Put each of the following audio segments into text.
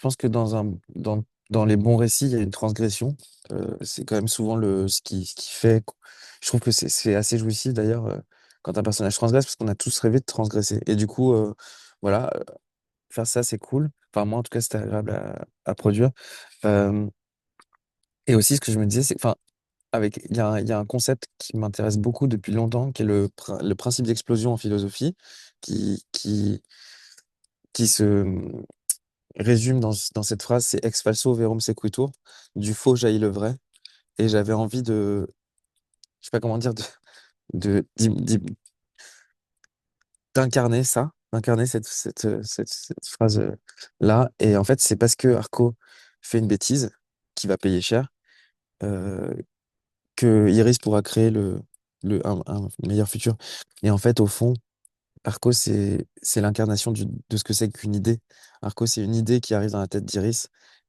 je pense que dans les bons récits, il y a une transgression. C'est quand même souvent ce qui fait. Je trouve que c'est assez jouissif d'ailleurs quand un personnage transgresse, parce qu'on a tous rêvé de transgresser. Et du coup, voilà, faire ça, c'est cool. Enfin, moi, en tout cas, c'était agréable à produire. Euh, et aussi, ce que je me disais, c'est, enfin, il y a un concept qui m'intéresse beaucoup depuis longtemps, qui est le principe d'explosion en philosophie, qui se résume dans cette phrase, c'est ex falso verum sequitur, du faux jaillit le vrai. Et j'avais envie je sais pas comment dire, d'incarner ça, d'incarner cette phrase-là. Et en fait, c'est parce que Arco fait une bêtise qui va payer cher, euh, que Iris pourra créer un meilleur futur. Et en fait, au fond, Arco, c'est l'incarnation de ce que c'est qu'une idée. Arco, c'est une idée qui arrive dans la tête d'Iris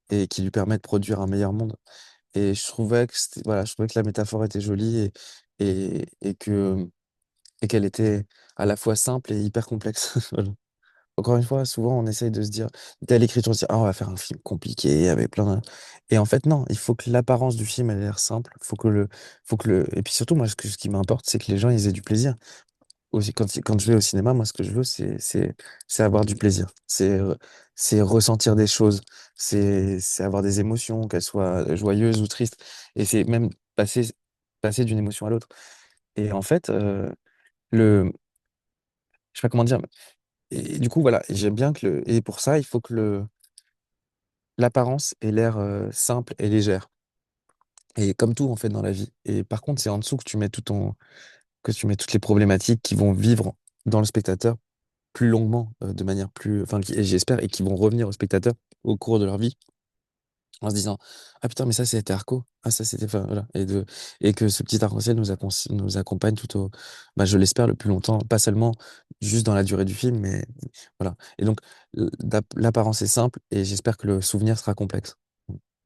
et qui lui permet de produire un meilleur monde. Et voilà, je trouvais que la métaphore était jolie et qu'elle était à la fois simple et hyper complexe. Voilà. Encore une fois, souvent on essaye de se dire, dès l'écriture, on se dit, ah, on va faire un film compliqué avec plein de... Et en fait, non, il faut que l'apparence du film ait l'air simple. Et puis surtout, moi, ce qui m'importe, c'est que les gens, ils aient du plaisir. Aussi, quand je vais au cinéma, moi, ce que je veux, c'est avoir du plaisir. C'est ressentir des choses. C'est avoir des émotions, qu'elles soient joyeuses ou tristes. Et c'est même passer d'une émotion à l'autre. Et en fait, je sais pas comment dire, et du coup, voilà, j'aime bien et pour ça, il faut que l'apparence ait l'air simple et légère. Et comme tout, en fait, dans la vie. Et par contre, c'est en dessous que tu mets toutes les problématiques qui vont vivre dans le spectateur plus longuement, de manière plus, enfin, et j'espère, et qui vont revenir au spectateur au cours de leur vie en se disant, ah putain, mais ça, c'était Arco. Ah, ça, c'était, enfin, voilà. Et que ce petit arc-en-ciel nous accompagne bah, je l'espère, le plus longtemps, pas seulement juste dans la durée du film, mais voilà. Et donc, l'apparence est simple et j'espère que le souvenir sera complexe.